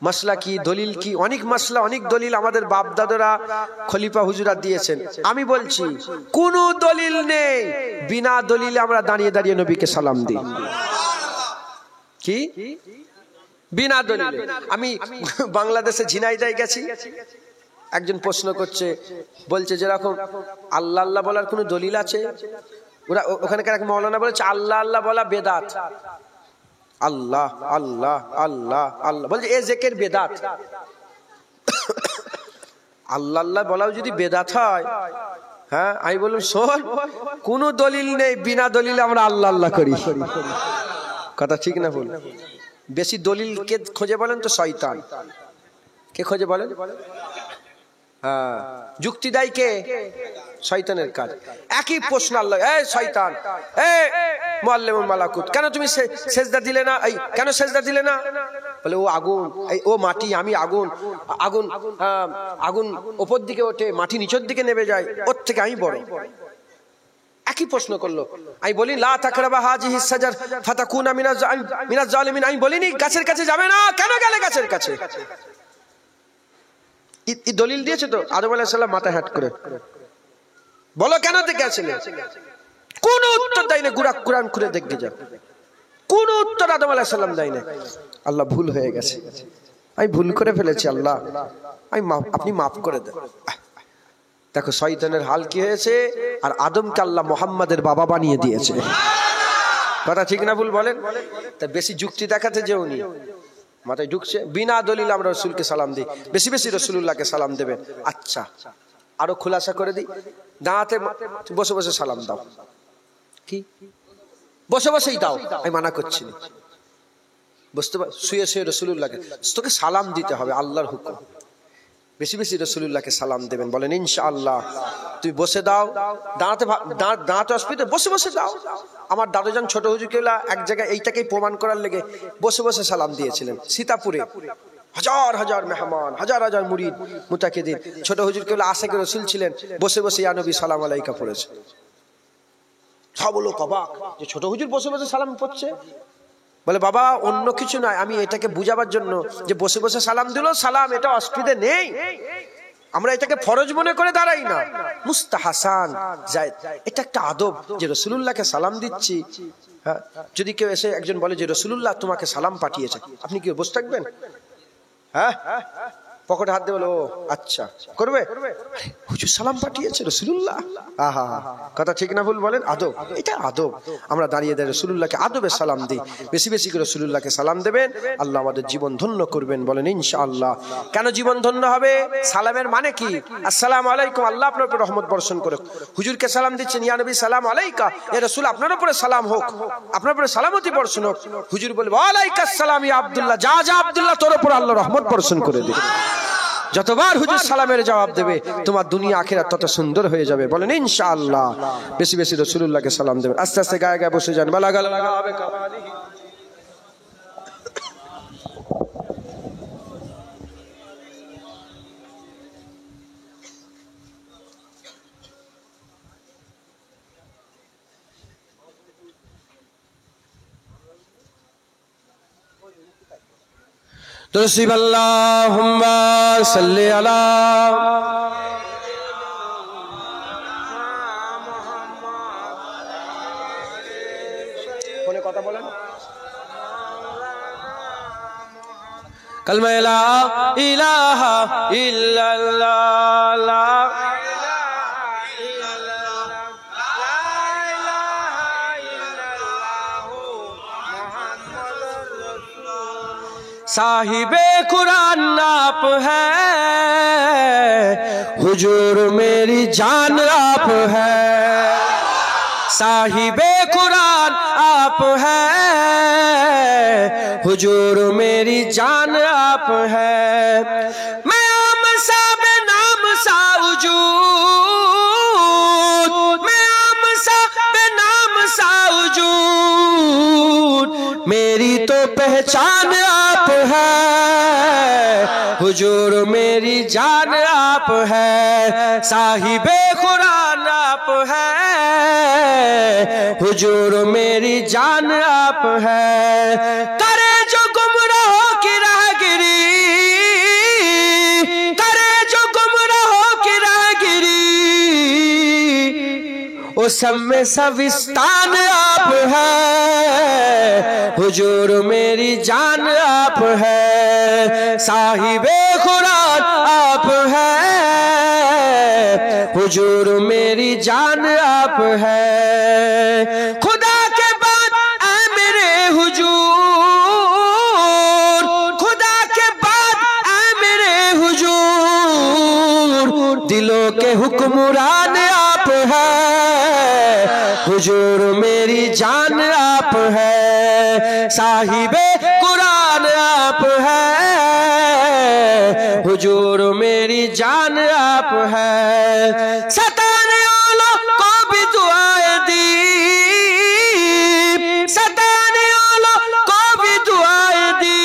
মাসলা কি, দলিল কি, অনেক মাসলা অনেক দলিল আমাদের বাপ দাদারা খলিফা হুজুরা দিয়েছেন। আমি বলছি কোনো দলিল নেই, বিনা দলিলে আমরা দাঁড়িয়ে দাঁড়িয়ে নবীকে সালাম দিই। কি বিনা দলিলে? আমি বাংলাদেশে ঝিনাইদহে গেছি, একজন প্রশ্ন করছে, বলছে যেরকম আল্লাহ আল্লাহ বলার কোনো দলিল আছে? ওরা ওখানকার এক মাওলানা বলেছে আল্লাহ আল্লাহ বলা বেদাত। আল্লাহ আল্লাহ আল্লাহ আল্লাহ বলছে এ জিকির বেদাত। আল্লাহ আল্লাহ বলাও যদি বেদাত হয়, হ্যাঁ আমি বললাম শোন, কোনো দলিল নেই, বিনা দলিলে আমরা আল্লাহ আল্লাহ করি। কথা ঠিক না ভুল? বেশি দলিল কে খোঁজে বলেন তো? শয়তান। কে খোঁজে বলেন? হ্যাঁ, যুক্তি দেয় কে? শয়তানের কাজ। একই প্রশ্ন আল্লাহ, এই শয়তান, এই মুআল্লিমুল মালাকুত, কেন তুমি সেজদা দিলে না? এই কেন সেজদা দিলে না? বলে ও আগুন, এই ও মাটি, আমি আগুন। আগুন আগুন উপর দিকে ওঠে, মাটি নিচের দিকে নেমে যায়, ওর থেকে আমি বড়। একই প্রশ্ন করলো। আমি বলি লা তাকরাবা হাযিহিস সাজার ফাতাকুনা মিনাজ জালিমিন। আমি বলিনি গাছের কাছে যাবে না, কেন গেলে গাছের কাছে? দলিল দিয়েছে তো? আদম আলাইহিস সালাম মাথা হ্যাট করে বলো কেন গেছিলে? কোন উত্তর দেয় না। কুরআন খুলে দেখতে যান, কোন উত্তর আদম আলাইহিস সালাম দেয় না। আল্লাহ ভুল হয়ে গেছে, আমি ভুল করে ফেলেছি, আল্লাহ আপনি মাফ করে দেন। দেখো শয়তানের হাল কি হয়েছে। আর আদমকে আল্লাহ মুহাম্মাদের বাবা বানিয়ে দিয়েছে। কথা ঠিক না ভুল বলেন? তা বেশি যুক্তি দেখাতে যেওনি, মাথায় ঢুকছে। বিনা দলিল আমরা রসুলকে সালাম দিই, বেশি বেশি রসুলুল্লাহকে সালাম দেবেন। আচ্ছা আরো খোলাসা করে দিই, দাঁড়াতে বসে বসে সালাম দাও। কি বসে বসেই দাও, আমি মানা করছি না। বুঝতে পার? শুয়ে শুয়ে রসুলুল্লাহকে তোকে সালাম দিতে হবে, আল্লাহর হুকুম। বেশি বেশি রসুলুল্লাহকে সালাম দেবেন। বলেন ইনশাআল্লাহ। তুই বসে দাও, দাঁড়াতে অসুবিধা, বসে বসে দাও। আমার দাদুজান ছোট হুজুর কেবলা এক জায়গায় এইটাকেই প্রমাণ করার লেগে বসে বসে সালাম দিয়েছিলেন। সীতাপুরে হাজার হাজার মেহমান, হাজার হাজার মুরিদ মুতাকিদিন, ছোট হুজুর কেবলা আশিকে রসুল ছিলেন, বসে বসে ইয়া নবী সালাম আলাইকা পড়েছে। সব লোক অবাক যে ছোট হুজুর বসে বসে সালাম পড়ছে। বলে বাবা অন্য কিছু নয়, আমি এটাকে বুঝাবার জন্য যে বসে বসে সালাম দিল সালাম, এটা অসুবিধে নেই, আমরা এটাকে ফরজ মনে করে দাঁড়াই না, মুস্তাহাসান জায়েজ। এটা একটা আদব যে রাসূলুল্লাহকে সালাম দিচ্ছি। হ্যাঁ, যদি কেউ এসে একজন বলে যে রাসূলুল্লাহ তোমাকে সালাম পাঠিয়েছে, আপনি কি বসে থাকবেন? হ্যাঁ, পকেটে হাত দিয়ে বলো আচ্ছা করবে? হুজুর সালাম পাঠিয়েছে রাসূলুল্লাহ। আহা, কথা ঠিক না ভুল বলেন? আদব, এটা আদব। আমরা দাঁড়িয়ে দাঁড়িয়ে রাসূলুল্লাহকে আদবে সালাম দিই। বেশি বেশি করে রাসূলুল্লাহকে সালাম দেবেন, আল্লাহ আমাদের জীবন ধন্য করবেন। বলেন ইনশাআল্লাহ। কেন জীবন ধন্য হবে? সালামের মানে কি? আসসালামু আলাইকুম, আল্লাহ আপনার উপর রহমত বর্ষণ করুক। হুজুরকে সালাম দিচ্ছেন, ইয়া নবী সালাম আলাইকা, ইয়া রাসূল আপনার উপরে সালাম হোক, আপনার উপরে সালামতি বর্ষণ হোক। হুজুর বলবে ওয়া আলাইকাস সালাম ইয়া আব্দুল্লাহ, যা যা আব্দুল্লাহ তোর উপর আল্লাহ রহমত বর্ষণ করে দিবে। যতবার হুজুর সালামের জবাব দেবে তোমার দুনিয়া আখিরাত তত সুন্দর হয়ে যাবে। বলেন ইনশাআল্লাহ। বেশি বেশি রাসূলুল্লাহকে সালাম দেবেন। আস্তে আস্তে গায়ে গায়ে বসে যান। বালাগাল তসবিহ আল্লাহুম্মা সাল্লি আলা ফোনে কথা বলেন। কালমা লা ইলাহা ইল্লাল্লাহ, साहिबे कुरान आप है, हुजूर मेरी जान आप है। साहिबे कुरान आप है, हुजूर मेरी जान आप है। मैं आम सा बेनाम सा वजूद, मैं आम सा बेनाम सा वजूद, मेरी तो पहचान आप है, हुजूर मेरी जान आप है। साहिबे कुरान आप है, हुजूर मेरी जान आप है। करे जो गुमराहों की राहगिरी, वो सब में सविस्तान आप है, हुजूर मेरी जान आप है, साहिबे कुरान आप है, हुजूर मेरी जान आप है। खुदा के बाद ऐ मेरे हुजूर, खुदा के बाद ऐ मेरे हुजूर, दिलों के हुक्मरान आप है, हुजूर मेरी जान आप है, साहिबे कुरान आप है, हुजूर मेरी जान आप है। सताने वालों को भी दुआएं दी, सताने वालों को भी दुआएं दी,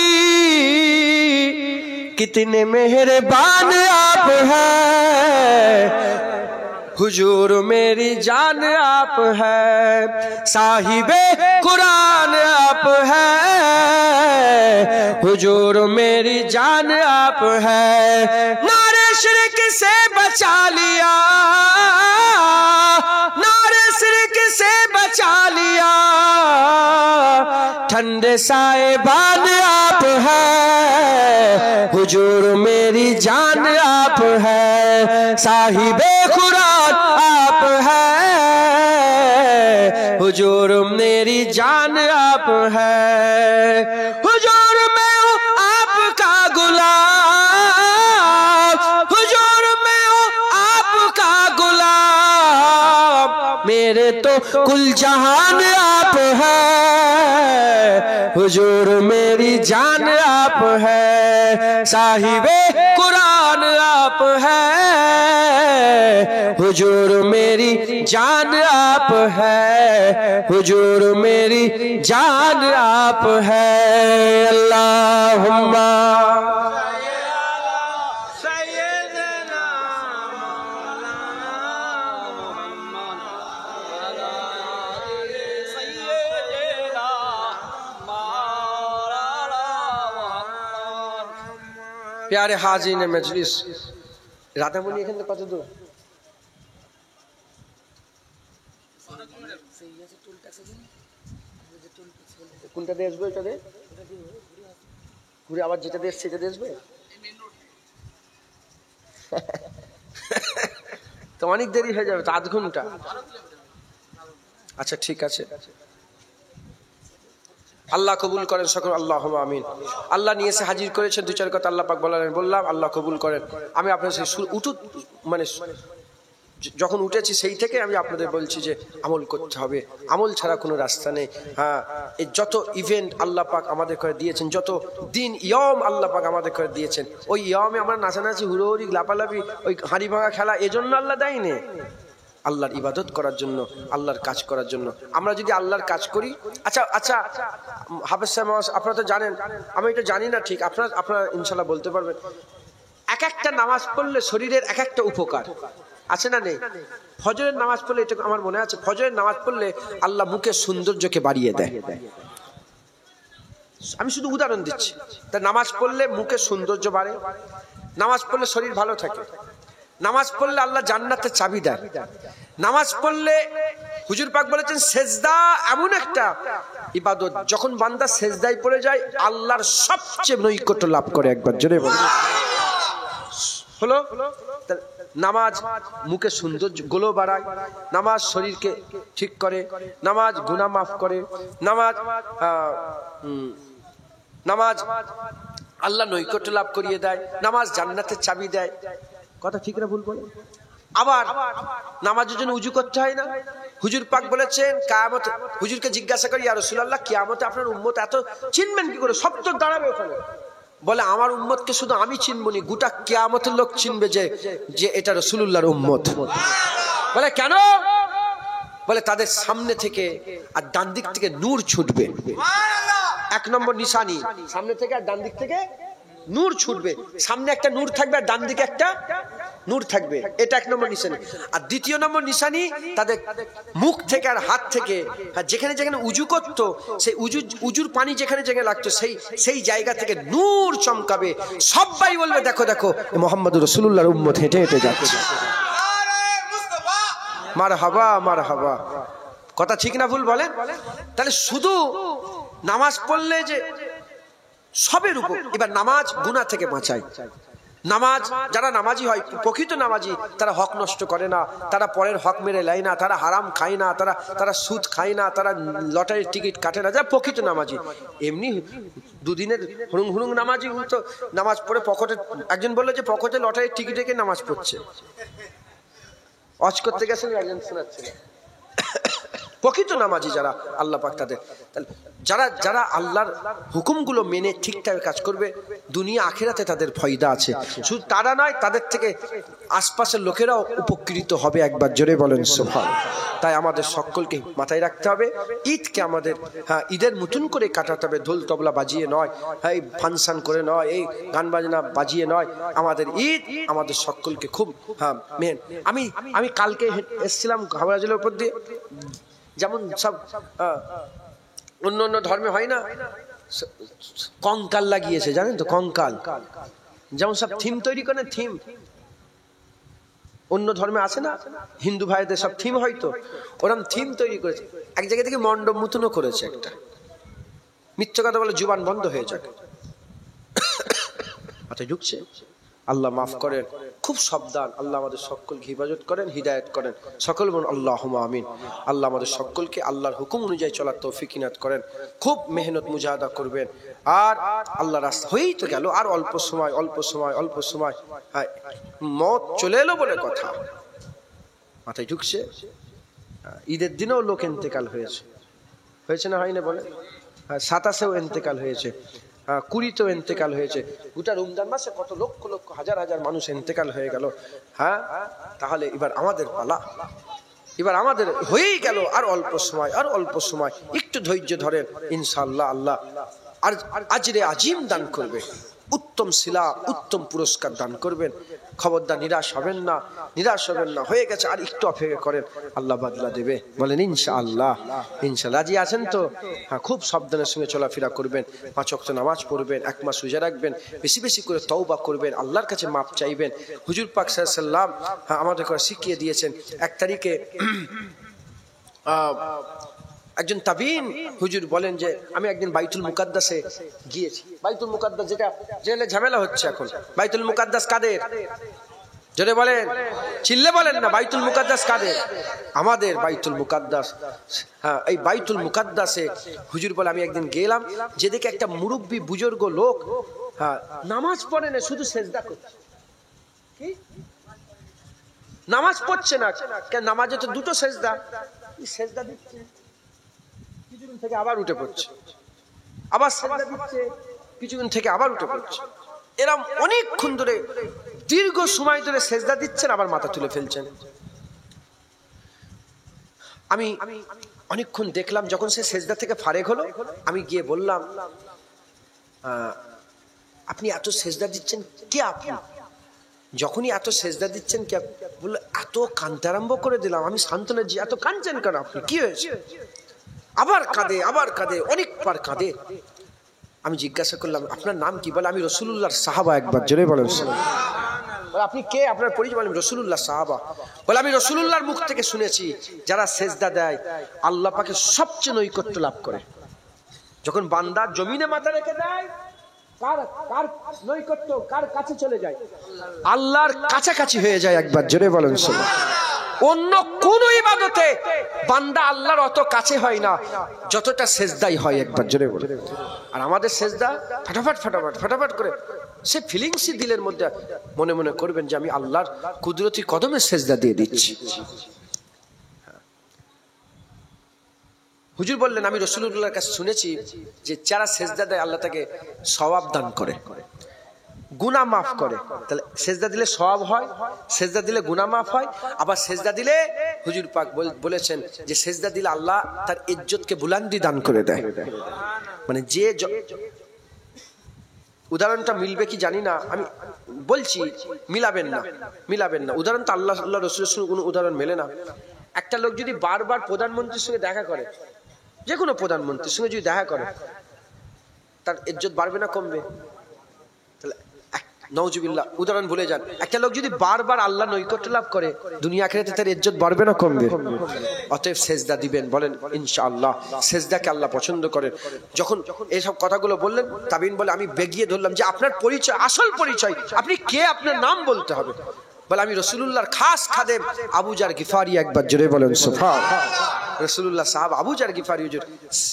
कितने मेहरबान आप हैं, हुजूर मेरी जान आप है, साहिबे कुरान आप है, हुजूर मेरी जान आप है। नारे शिरक से बचा लिया, नारे शिरक से बचा लिया, ठंडे साहिबान आप है, हुजूर मेरी जान आप है, साहिबे कुरान आप है, हुजूर मेरी जान आप है। हुजूर मैं हूँ आपका गुलाम, हुजूर मैं हूँ आपका गुलाम, मेरे तो कुल जहान आप है, हुजूर मेरी जान आप है, साहिबे कुरान आप है, हुजूर मेरी जान आप है, हुजूर मेरी जान आप है। अल्लाहुम्मा प्यारे हाज़िरीन मजलिस, রাধামণি এখান থেকে কত দূর? কোনটা দিয়ে আসবে? ওইটা দিয়ে ঘুরে আবার যেটা দিয়ে সেটা দিয়ে আসবে তো অনেক দেরি হয়ে যাবে তো, আধ ঘন্টা। আচ্ছা ঠিক আছে, আল্লাহ কবুল করেন সকল, আল্লাহুম্মা আমিন। আল্লাহ নিয়ে এসে হাজির করেছেন, দু চার কথা আল্লাহ পাক বললাম, আল্লাহ কবুল করেন। আমি আপনার মানে যখন উঠেছি সেই থেকে আমি আপনাদের বলছি যে আমল করতে হবে, আমল ছাড়া কোনো রাস্তা নেই। হ্যাঁ, এই যত ইভেন্ট আল্লাহ পাক আমাদের করে দিয়েছেন, যত দিন ইয়ম আল্লাহ পাক আমাদের করে দিয়েছেন, ওই ইয়মে আমরা নাচানাচি হুড়োহুড়ি লাপালাপি ওই হাঁড়ি ভাঙা খেলা এজন্য আল্লাহ দেয়নি, আল্লাহর ইবাদত করার জন্য, আল্লাহর কাজ করার জন্য। আমরা যদি আল্লাহর কাজ করি, আচ্ছা হাফেজ সাহেব আপনারা তো জানেন, আমি এটা জানি না ঠিক, আপনারা ইনশাল্লাহ বলতে পারবেন, এক একটা নামাজ পড়লে শরীরের এক একটা উপকার আছে না নেই? ফজরের নামাজ পড়লে, এটা আমার মনে আছে, ফজরের নামাজ পড়লে আল্লাহ মুখের সৌন্দর্যকে বাড়িয়ে দেয়। আমি শুধু উদাহরণ দিচ্ছি, তা নামাজ পড়লে মুখের সৌন্দর্য বাড়ে, নামাজ পড়লে শরীর ভালো থাকে, নামাজ পড়লে আল্লাহ জান্নাতের চাবি দেয়, নামাজ পড়লে হুজুর পাক বলেছেন সেজদা এমন একটা ইবাদত, যখন বান্দা সেজদায় পড়ে যায় আল্লাহর সবচেয়ে নৈকট্য লাভ করে। একবার জোরে বলুন হলো। নামাজ মুখে সৌন্দর্য গুলো বাড়ায়, নামাজ শরীরকে ঠিক করে, নামাজ গুনাহ মাফ করে, নামাজ আল্লাহ নৈকট্য লাভ করিয়ে দেয়, নামাজ জান্নাতের চাবি দেয়। কথা ঠিক না ভুল বলে? আবার নামাজের জন্য উজু করতে হয় না? হুজুর পাক বলেছেন কিয়ামতে, হুজুরকে জিজ্ঞাসা করি ইয়া রাসূলুল্লাহ কিয়ামতে আপনার উম্মত এত চিনবেন কি করে, সব তো দাঁড়াবে ওখানে, বলে আমার উম্মতকে শুধু আমি চিনবনি, গোটা কিয়ামতের লোক চিনবে যে এটা রাসূলুল্লাহর উম্মত। বলে কেন? বলে তাদের সামনে থেকে আর ডান দিক থেকে নূর ছুটবে, এক নম্বর নিশানি, সামনে থেকে আর ডান দিক থেকে নূর ছুটবে, সামনে একটা নূর থাকবে আর ডান দিকে একটা নূর থাকবে, এটা এক নম্বর নিশানি। আর দ্বিতীয় নম্বর নিশানি, তাদের মুখ থেকে আর হাত থেকে যেখানে যেখানে উজু করতো, সেই উজুর পানি যেখানে যেখানে লাগতো সেই জায়গা থেকে নূর চমকাবে, সবাই বলবে দেখো দেখো মুহাম্মদুর রাসূলুল্লাহর উম্মত হেঁটে হেঁটে যাচ্ছে। মারহাবা মারহাবা। কথা ঠিক না ভুল বলেন? তাহলে শুধু নামাজ পড়লে যে সবের উপর, এবার নামাজ গুনাহ থেকে বাঁচায়। নামাজ যারা নামাজি হয়, প্রকৃত নামাজি, তারা হক নষ্ট করে না, তারা পরের হক মেরে নেয় না, তারা হারাম খায় না, তারা সুদ খায় না, তারা লটারির টিকিট কাটে না, যারা প্রকৃত নামাজি। এমনি দুদিনের হুড়ুং হুড়ুং নামাজি তো নামাজ পড়ে পকেটে, একজন বললো যে পকেটে লটারির টিকিট রেখে নামাজ পড়ছে, অজ করতে গেছেন, একজন শোনাচ্ছে। প্রকৃত নামাজি যারা আল্লাহ পাক তাদের, যারা যারা আল্লাহর হুকুমগুলো মেনে ঠিকঠাক কাজ করবে, দুনিয়া আখিরাতে তাদের ফায়দা আছে। শুধু তারা নয়, তাদের থেকে আশপাশের লোকেরাও উপকৃত হবে। একবার জোরে বলেন সুবহানাল্লাহ। তাই আমাদের সকলকে মাথায় রাখতে হবে, ঈদকে আমাদের ঈদের মতন করে কাটাতে হবে, ঢোল তবলা বাজিয়ে নয়, এই ফাংশন করে নয়, এই গান বাজনা বাজিয়ে নয়। আমাদের ঈদ আমাদের সকলকে খুব মেন। আমি কালকে এসেছিলাম হাওড়া জেলার উপর দিয়ে, যেমন সব অন্য অন্য ধর্মে হয় না, কঙ্কাল লাগিয়েছে, জানেন তো, কঙ্কাল, যেমন সব থিম তৈরি করে, থিম অন্য ধর্মে আছে না, হিন্দু ভাইদের সব থিম, হয়তো ওরকম থিম তৈরি করেছে। এক জায়গা থেকে মণ্ডপ মতনও করেছে একটা। মিথ্যে কথা বলে জুবান বন্ধ হয়ে যাক, মাথায় ঢুকছে। আল্লাহ মাফ করেন, খুব সাবধান। আল্লাহ আমাদের সকলকে হিফাজত করেন, হিদায়াত করেন। সকল বলুন আল্লাহুম্মা আমিন। আল্লাহ আমাদের সকলকে আল্লাহর হুকুম অনুযায়ী চলার তৌফিক ইনাত করেন। খুব মেহনত মুজাহাদা করবেন। আর আল্লাহ রাস্তা হয়েই তো গেল, আর অল্প সময়, অল্প সময়, অল্প সময়, মত চলে এলো বলে কথা। মাথায় ঢুকছে। ঈদের দিনেও লোক ইন্তেকাল হয়েছে, হয়েছে না হয়নি বলে? 27-এও ইন্তেকাল হয়েছে, 20-তেও ইন্তেকাল হয়েছে। গোটা রমজান মাসে কত লক্ষ লক্ষ হাজার হাজার মানুষ ইন্তেকাল হয়ে গেল। তাহলে এবার আমাদের পালা, এবার আমাদের হয়েই গেল। আর অল্প সময়, আর অল্প সময়, একটু ধৈর্য ধরেন, ইনশাআল্লাহ আল্লাহ আর আজরে আজিম দান করবে, উত্তম শিলা, উত্তম পুরস্কার দান করবেন। খবরদার নিরাশ হবেন না, নিরাশ হবেন না। হয়ে গেছে, আর একটু অপেক্ষা করেন, আল্লাহ বদলা দেবে। বলেন ইনশাআল্লাহ। ইনশাআল্লাহ রাজি আছেন তো? খুব সাবধানের সঙ্গে চলাফেরা করবেন, 5 ওয়াক্ত নামাজ পড়বেন, 1 মাস রোজা রাখবেন, বেশি বেশি করে তওবা করবেন, আল্লাহর কাছে মাপ চাইবেন। হুজুর পাক সাল্লাল্লাহু আলাইহি ওয়াসাল্লাম আমাদের করে শিখিয়ে দিয়েছেন। 1 তারিখে একজন তাবিন হুজুর বলেন যে আমি একদিন বাইতুল মুকাদ্দাসে গিয়েছি। বাইতুল মুকাদ্দাস যেটা জেলে ঝামেলা হচ্ছে এখন, বাইতুল মুকাদ্দাস কাদের? জোরে বলেন, চিল্লে বলেন না। বাইতুল মুকাদ্দাস কাদের? আমাদের বাইতুল মুকাদ্দাস। এই বাইতুল মুকাদ্দাসে হুজুর বলে আমি একদিন গেলাম, যেদিকে একটা মুরব্বী বুজুর্গ লোক নামাজ পড়ে না, শুধু সেজদা করছে। কি নামাজ পড়ছে না কেন? নামাজে তো 2টো সেজদা, সেজদা দিচ্ছে, কিছুদিন থেকে আবার উঠে পড়ছে, আবার সেজদা দিচ্ছে, কিছুদিন থেকে আবার উঠে পড়ছে। এরকম অনেকক্ষণ ধরে, দীর্ঘ সময় ধরে সেজদা দিচ্ছেন, আবার মাথা তুলে ফেলছেন। আমি অনেকক্ষণ দেখলাম। যখন সে সেজদা থেকে ফারেক হলো, আমি গিয়ে বললাম, আপনি এত সেজদা দিচ্ছেন কে? আপনি যখনই এত সেজদা দিচ্ছেন কে? বললো এত কাঁদতে আরম্ভ করে দিলাম। আমি সান্ত্বনা, যে এত কাঁদছেন কেন আপনি, কি হয়েছে? আবার কাঁদে, আবার কাঁদে, অনেকবার কাঁদে। আমি জিজ্ঞাসা করলাম আপনার নাম কি? বলে আমি রাসূলুল্লাহর সাহাবা। একবার জোরে বলেন। আপনি কে? আপনার পরিচয়? বলেন রাসূলুল্লাহর সাহাবা। বলে আমি রাসূলুল্লাহর মুখ থেকে শুনেছি, যারা সেজদা দেয় আল্লাহ পাকের সবচেয়ে নৈকট্য লাভ করে। যখন বান্দা জমিনে মাথা রেখে দেয়, কার নৈকট্য, কার কাছে চলে যায়? আল্লাহর কাছাকাছি হয়ে যায়। একবার জোরে বলেন সুবহানাল্লাহ। অন্য কোন ইবাদতে বান্দা আল্লাহর অত কাছে হয় না যতটা সেজদাই হয়। একবার জোরে বলে। আর আমাদের সেজদা ফাটাফাট ফাটাফাট ফাটাফাট করে, সে ফিলিংসই দিলের মধ্যে। মনে মনে করবেন যে আমি আল্লাহর কুদরতি কদমে সেজদা দিয়ে দিচ্ছি। হুজুর বললেন আমি রাসূলুল্লাহর কাছে শুনেছি যে যারা সেজদা দেয় আল্লাহ তাকে সওয়াব দান করে, গুনাহ মাফ করে। তাহলে সেজদা দিলে সওয়াব হয়, সেজদা দিলে গুনাহ মাফ হয়। আবার সেজদা দিলে হুজুর পাক বলেছেন যে সেজদা দিলে আল্লাহ তার ইজ্জতকে বুলন্দি দান করে দেয়। মানে যে উদাহরণটা মিলবে কি জানি না, আমি বলছি, মিলাবেন না, মিলাবেন না। উদাহরণ তো আল্লাহ রাসূলের সঙ্গে কোনো উদাহরণ মেলে না। একটা লোক যদি বারবার প্রধানমন্ত্রীর সঙ্গে দেখা করে, যে কোনো প্রধানমন্ত্রীর সঙ্গে যদি দেখা করে, তার ইজ্জত বাড়বে না কমবে? তাহলে নাউজুবিল্লাহ, উদাহরণ ভুলে যান। একটা লোক যদি বারবার আল্লাহ নৈকট্য লাভ করে, দুনিয়া আখিরাতে তার ইজ্জত বাড়বে না কমবে? অতএব সেজদা দিবেন, বলেন ইনশাআল্লাহ। সেজদাকে আল্লাহ পছন্দ করেন। যখন এইসব কথাগুলো বললেন, তাবিন বলে আমি বেগিয়ে ধরলাম যে আপনার পরিচয়, আসল পরিচয়, আপনি কে, আপনার নাম বলতে হবে। বলে আমি রাসূলুল্লাহর খাস খাদেম আবু জার গিফারি। একবার জোরে বলেন সুবহানাল্লাহ। রাসূলুল্লাহ সাহাব আবু জার গিফারি হুজুর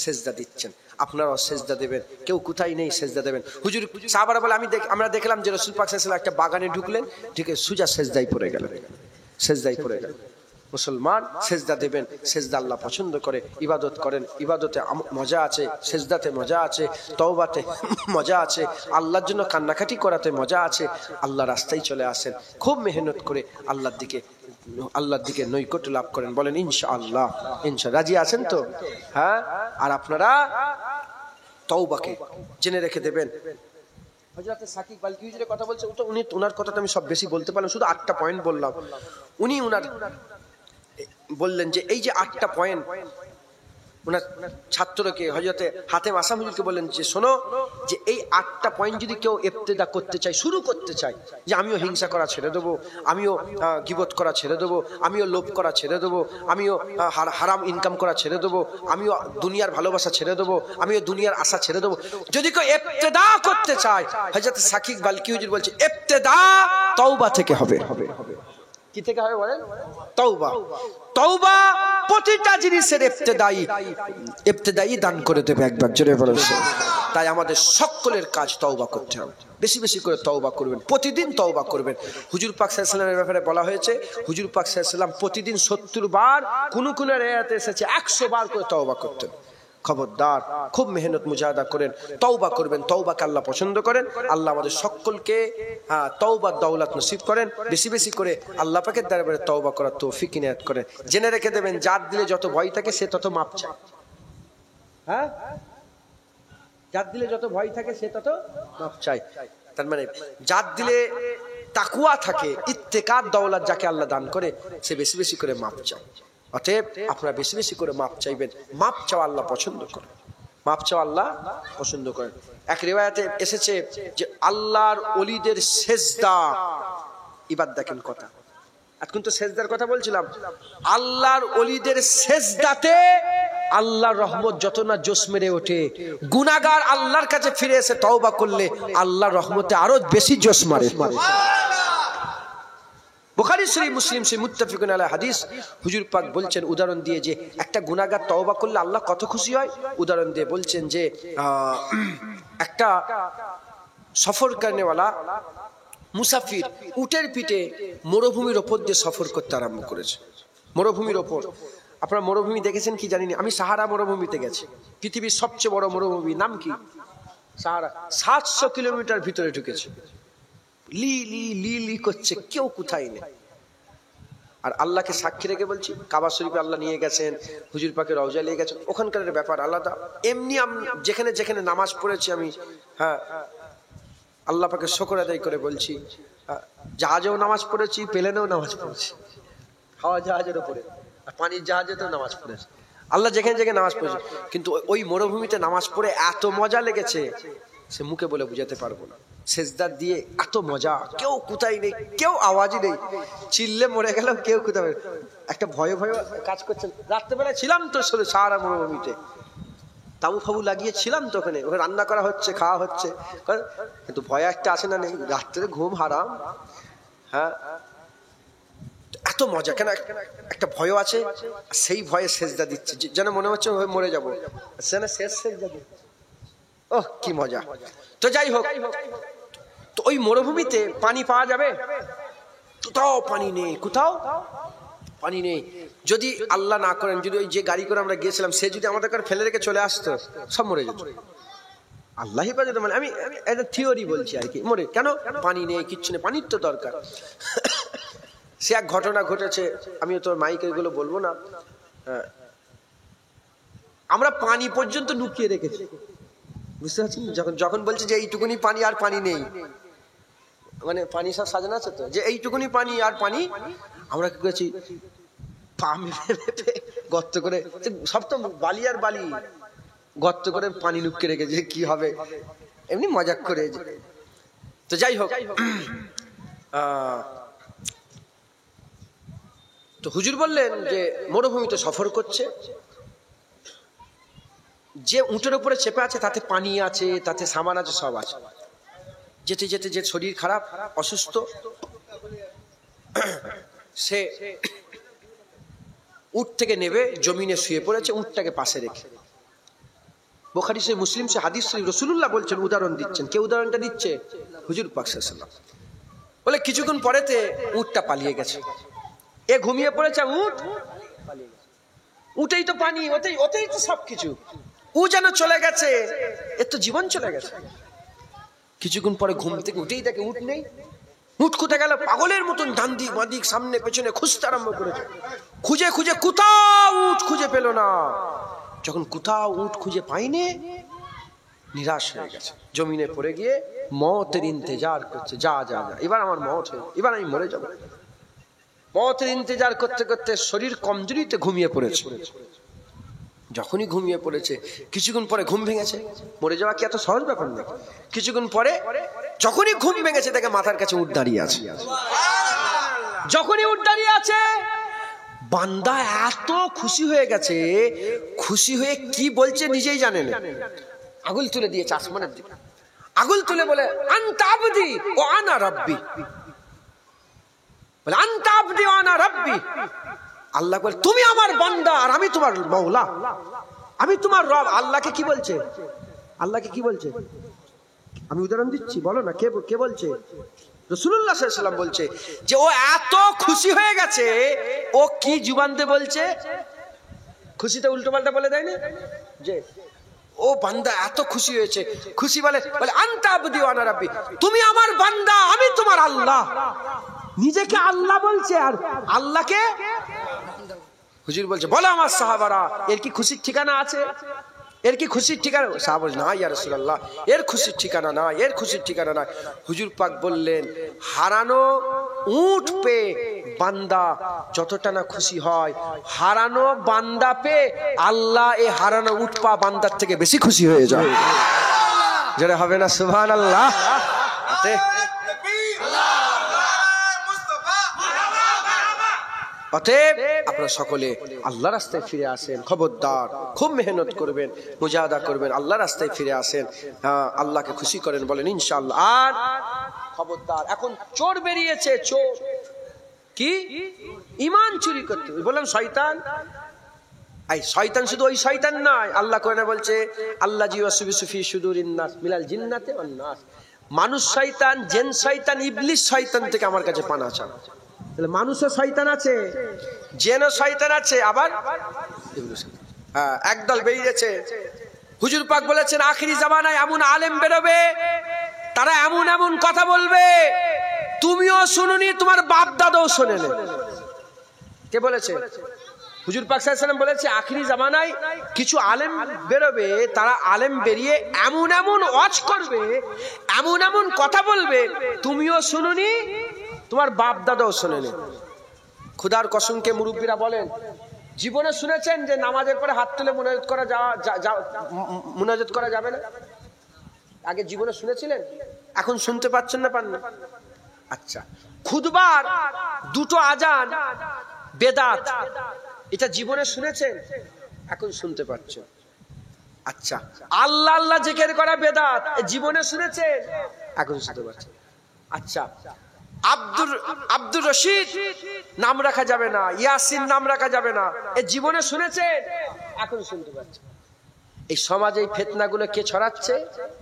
সেজদা দিচ্ছেন, আপনারাও সেজদা দেবেন, কেউ কোথায় নেই সেজদা দেবেন। হুজুর সাহাবারা বলে আমরা দেখলাম যে রাসূল পাক সাল্লাল্লাহু আলাইহি ওয়াসাল্লাম একটা বাগানে ঢুকলেন, ঠিক আছে, সুজা সেজদায় পড়ে গেলেন, সেজদায় পড়ে গেলেন। মুসলমান সেজদা দেবেন, সেজদা আল্লাহ পছন্দ করে। ইবাদত করেন, ইবাদতে মজা আছে, সেজদাতে মজা আছে, তওবাতে মজা আছে, আল্লাহর জন্য কান্নাকাটি করাতে মজা আছে। আল্লাহ রাস্তায় চলে আসেন, খুব মেহনত করে আল্লাহর দিকে নৈকট্য লাভ করেন, বলেন ইনশাআল্লাহ। ইনশাআল্লাহ রাজি আছেন তো? হ্যাঁ। আর আপনারা তওবাকে জেনে রেখে দেবেন। হযরত সাকিব বালকি হুজুরের কথা বলছে, উনার কথাটা আমি সব বেশি বলতে পারলাম, শুধু 8টা পয়েন্ট বললাম। উনি বললেন যে এই যে 8টা পয়েন্ট, ওনার ছাত্রকে হযরতে হাতেম আসাম হুজুরকে বললেন যে শোনো, যে এই 8টা পয়েন্ট যদি কেউ ইবতিদা করতে চায়, শুরু করতে চায়, যে আমিও হিংসা করা ছেড়ে দেবো, আমিও গীবত করা ছেড়ে দেবো, আমিও লোভ করা ছেড়ে দেবো, আমিও হারাম ইনকাম করা ছেড়ে দেবো, আমিও দুনিয়ার ভালোবাসা ছেড়ে দেবো, আমিও দুনিয়ার আশা ছেড়ে দেবো, যদি কেউ ইবতিদা করতে চায়, হযরত সাকিব বালকি হুজুর বলছে ইবতিদা তওবা থেকে হবে। কি থেকে হবে বলেন? তওবা। তওবা প্রতিটা জিনিসের ইবতিদাই দান করে দেবে। একবার জোরে বলেন। তাই আমাদের সকলের কাজ তওবা করতে হবে, বেশি বেশি করে তওবা করবেন, প্রতিদিন তওবা করবেন। হুজুর পাক সাল্লাল্লাহু আলাইহি ওয়াসাল্লামের ব্যাপারে বলা হয়েছে, হুজুর পাক সাল্লাল্লাহু আলাইহি ওয়াসাল্লাম প্রতিদিন 70 বার, কোন রিওয়ায়াতে এসেছে 100 বার করে তওবা করতেন। খবরদার, খুব মেহনত মুজাহাদা করেন, তওবা করবেন। তওবাকে আল্লাহ পছন্দ করেন। আল্লাহ আমাদের সকলকে তওবার দৌলত নসিব করেন। বেশি বেশি করে আল্লাহ পাকের দরবারে তওবা করার তৌফিক ইনায়াত করেন। জেনে রেখে দেবেন, যার দিলে যত ভয় থাকে সে তত মাপ চায়। হ্যাঁ, যার দিলে যত ভয় থাকে সে তত মাপ চায়। তার মানে যার দিলে তাকওয়া থাকে, ইত্তেকার দৌলত যাকে আল্লাহ দান করে, সে বেশি বেশি করে মাপ চায়। অতএব আপনারা বেশি বেশি করে মাপ চাইবেন। মাপ চাওয়া আল্লাহ পছন্দ করেন, মাপ চাওয়া আল্লাহ পছন্দ করেন। এক রিওয়ায়াতে এসেছে যে আল্লাহর ওলিদের সেজদা, এবার দেখেন কথা, এখন তো সেজদার কথা বলছিলাম, আল্লাহর ওলিদের সেজদাতে আল্লাহর রহমত যত না জোশ মেরে ওঠে, গুনাহগার আল্লাহর কাছে ফিরে এসে তওবা করলে আল্লাহর রহমতে আরো বেশি জোশ মারে। বুখারী শরীফ, মুসলিম শরীফ, মুত্তাফিকুন আলাইহি হাদিস। হুজুর পাক বলছেন উদাহরণ দিয়ে যে একটা গুনাহগার তওবা করলে আল্লাহ কত খুশি হয়। উদাহরণ দিয়ে বলছেন যে একটা সফর করনেওয়ালা মুসাফির উটের পিঠে মরুভূমির ওপর দিয়ে সফর করতে আরম্ভ করেছে। মরুভূমির ওপর, আপনারা মরুভূমি দেখেছেন কি জানি না, আমি সাহারা মরুভূমিতে গেছি। পৃথিবীর সবচেয়ে বড় মরুভূমি, নাম কি? সাহারা। 700 কিলোমিটার ভিতরে ঢুকেছে, লি লি লি লি করছে, কেউ কোথায় নেই। আর আল্লাহকে সাক্ষী রেখে বলছি, কাবা শরীফে আল্লাহ নিয়ে গেছেন, হুজুর পাকের রওজা নিয়ে গেছেন, ওখানকার ব্যাপার আলাদা। এমনি যেখানে যেখানে নামাজ পড়েছি আমি, হ্যাঁ, আল্লাহ পাকে শুকর আদায় করে বলছি, জাহাজেও নামাজ পড়েছি, প্লেনেও নামাজ পড়েছি, হাওয়া জাহাজের উপরে, আর পানির জাহাজেতেও নামাজ পড়েছি। আল্লাহ যেখানে যেখানে নামাজ পড়েছি, কিন্তু ওই মরুভূমিতে নামাজ পড়ে এত মজা লেগেছে, সে মুখে বলে বুঝাতে পারবো না। সেজদা দিয়ে এত মজা, কেউ কোথায় নেই, কেউ আওয়াজই নেই, চিল্লে মরে গেল, কেউ কোথায়। একটা ভয়ে ভয়ে কাজ করছেন। রাত্রেবেলা ছিলাম তো সাহারা মরুভূমিতে, তাবু ফাবু লাগিয়েছিলাম তো, ওখানে রান্না করা হচ্ছে, খাওয়া হচ্ছে, কিন্তু ভয় একটা আসে না, নেই, রাত্রে ঘুম হারাম। হ্যাঁ, এত মজা কেন, একটা ভয় আছে, সেই ভয়ে সেজদা দিচ্ছে, যেন মনে হচ্ছে মরে যাবো, যেন শেষ সেজদা দিচ্ছে। ওহ কি মজা। তো যাই হোক, তো ওই মরুভূমিতে পানি পাওয়া যাবে? কোথাও পানি নেই, কোথাও পানি নেই। যদি আল্লাহ না করেন, যদি ওই যে গাড়ি করে আমরা গিয়েছিলাম সে যদি আমাদের ফেলে রেখে চলে আসতো, সব মরে যেত। আল্লাহ হেফাজত, মানে আমি একটা থিওরি বলছি আর কি। মরে কেন? পানি নেই, কিচ্ছু নেই, পানির তো দরকার। সে এক ঘটনা ঘটেছে, আমি তোর মাইকে এগুলো বলবো না। আমরা পানি পর্যন্ত লুকিয়ে রেখেছি, বুঝতে পারছেন? যখন বলছে যে এইটুকুনি পানি আর পানি নেই, মানে পানি সব সাজানো আছে তো, যে এইটুকুনি পানি আর পানি, আমরা কি করেছি, পা মেপে গর্ত করে, সব তো বালি আর বালি, গর্ত করে পানি লুকিয়ে রেখেছে। কি হবে, এমনি মজাক করে। তো যাই হোক, তো হুজুর বললেন যে মরুভূমিতে সফর করছে, যে উটের উপরে চেপে আছে তাতে পানি আছে, তাতে সামান আছে, সব আছে। যেতে যেতে যে শরীর খারাপ, অসুস্থ, সে উট থেকে নেবে জমিনে শুয়ে পড়েছে, উটটাকে পাশে রেখে। বুখারী সে মুসলিম সে হাদিস শরীফ, রাসূলুল্লাহ বলছেন, উদাহরণ দিচ্ছেন। কে উদাহরণটা দিচ্ছে? হুজুর পাক সাল্লাল্লাহু আলাইহি ওয়াসাল্লাম। বলে কিছুক্ষণ পরেতে উটটা পালিয়ে গেছে। এ ঘুমিয়ে পড়েছে, উট পালিয়ে গেছে। উটেই তো পানি, ওতেই তো সবকিছু। ও যেন চলে গেছে, এর তো জীবন চলে গেছে। কিছুক্ষণ পরে ঘুম থেকে উঠেই দেখে উট নেই। উট কোথায় গেল? পাগলের মতন ডান দিক বাঁ দিক সামনে পেছনে খুঁজতে আরম্ভ করেছে। খুঁজে খুঁজে কোথাও উট খুঁজে পেল না। যখন কোথাও উট খুঁজে পাইনি, নিরাশ হয়ে গেছে, জমিনে পড়ে গিয়ে মওতের ইন্তজার করছে। যা যা যা, এবার আমার মওত হয়ে, এবার আমি মরে যাব। মওতের ইন্তজার করতে করতে শরীর কমজোরিতে ঘুমিয়ে পড়েছে। যখনই ঘুমিয়ে পড়েছে, কিছুক্ষণ পরে ঘুম ভেঙেছে। মরে যাওয়া কি এত সহজ ব্যাপার না? কিছুক্ষণ পরে যখনই ঘুম ভেঙেছে, দেখে মাথার কাছে উট দাঁড়িয়ে আছে। যখনই উট দাঁড়িয়ে আছে, বান্দা এত খুশি হয়ে গেছে, খুশি হয়ে কি বলছে নিজেই জানে না। আঙুল তুলে দিয়েছে আসমানের দিকে, আঙুল তুলে বলে, আনতা আবদি ওয়া আনা রাব্বি। বলে, আনতা আবদি ওয়া আনা রাব্বি। আল্লাহ বলে, তুমি আমার বান্দা আর আমি তোমার মওলা, আমি তোমার রব। আল্লাহকে কি বলছে? আল্লাহকে কি বলছে? আমি উদাহরণ দিচ্ছি, বলো না কে বলছে? রাসূলুল্লাহ সাল্লাল্লাহু আলাইহি ওয়াসাল্লাম বলছে যে ও এত খুশি হয়ে গেছে, ও কি জুবান দিয়ে বলছে? খুশিতে উল্টো পাল্টা বলে দেয়নি যে ও বান্দা এত খুশি হয়েছে, খুশি বলে আনতা আবদি ওয়া আনা রাব্বি, তুমি আমার বান্দা আমি তোমার আল্লাহ। নিজেকে আল্লাহ বলছে আর আল্লাহকে হুজুর বলছে। বলো আমার সাহাবারা, এর কি খুশির ঠিকানা আছে? এর কি খুশির ঠিকানা? সাহাবা বলছে, না ইয়া রাসূলুল্লাহ, এর খুশির ঠিকানা না, এর খুশির ঠিকানা না। হুজুর পাক বললেন, হারানো উট পে বান্দা যতটা না খুশি হয়, হারানো বান্দা পে আল্লাহ এই হারানো উট পা বান্দার থেকে বেশি খুশি হয়ে যায়। যারা হবে না সুবহানাল্লাহ। অতএব আপনারা সকলে আল্লাহর রাস্তায় ফিরে আসেন। খবরদার, খুব মেহনত করবেন, মুজাহাদা করবেন, আল্লাহর রাস্তায় ফিরে আসেন, আল্লাহকে খুশি করেন, বলেন ইনশাআল্লাহ। আর খবরদার, এখন চোর বেরিয়েছে, চোর কি ঈমান চুরি করতে। বললাম শয়তান, এই শয়তান শুধু ওই শয়তান নয়, আল্লাহ কোরআনে বলছে আল্লাহ জিওয়াসুবিসু ফি সুদুরিন নাস মিনাল জিন্নাতি ওয়ান নাস। মানুষ শয়তান, জিন শয়তান, ইবলিস শয়তান থেকে আমার কাছে পানা চান। তাহলে মানুষও শয়তান আছে, জিনও শয়তান আছে, আবার একদল বেরিয়েছে। হুজুর পাক বলেছেন আখিরি জামানায় এমন আলেম বেরোবে, তারা এমন এমন কথা বলবে তুমিও শুনুনি, তোমার বাপ দাদাও শোনেনি। কে বলেছে? হুজুর পাক সাল্লাল্লাহু আলাইহি ওয়াসাল্লাম বলেছে আখিরি জামানায় কিছু আলেম বেরোবে, তারা আলেম বেরিয়ে এমন এমন ওয়াজ করবে, এমন এমন কথা বলবে তুমিও শুনুনি, তোমার বাপ দাদাও শোনেনি। খুদার কসমকে মুরব্বীরা বলেন, জীবনে শুনেছেন যে নামাজের পরে হাত তুলে মুনাজাত করা যাবে না? আগে জীবনে শুনেছিলেন? এখন শুনতে পাচ্ছেন না? পান না? আচ্ছা, খুতবার দুটো আজান বেদাত, এটা জীবনে শুনেছেন? এখন শুনতে পাচ্ছেন। আচ্ছা, আল্লাহ আল্লাহ জিকির করা বেদাত, জীবনে শুনেছেন? এখন শুনতে পাচ্ছেন। আচ্ছা, আব্দুর রশিদ নাম রাখা যাবে না, ইয়াসিন নাম রাখা যাবে না, এ জীবনে শুনেছেন? এখন শুনতে পাচ্ছেন। এই সমাজে এই ফিতনাগুলো কে ছড়াচ্ছে?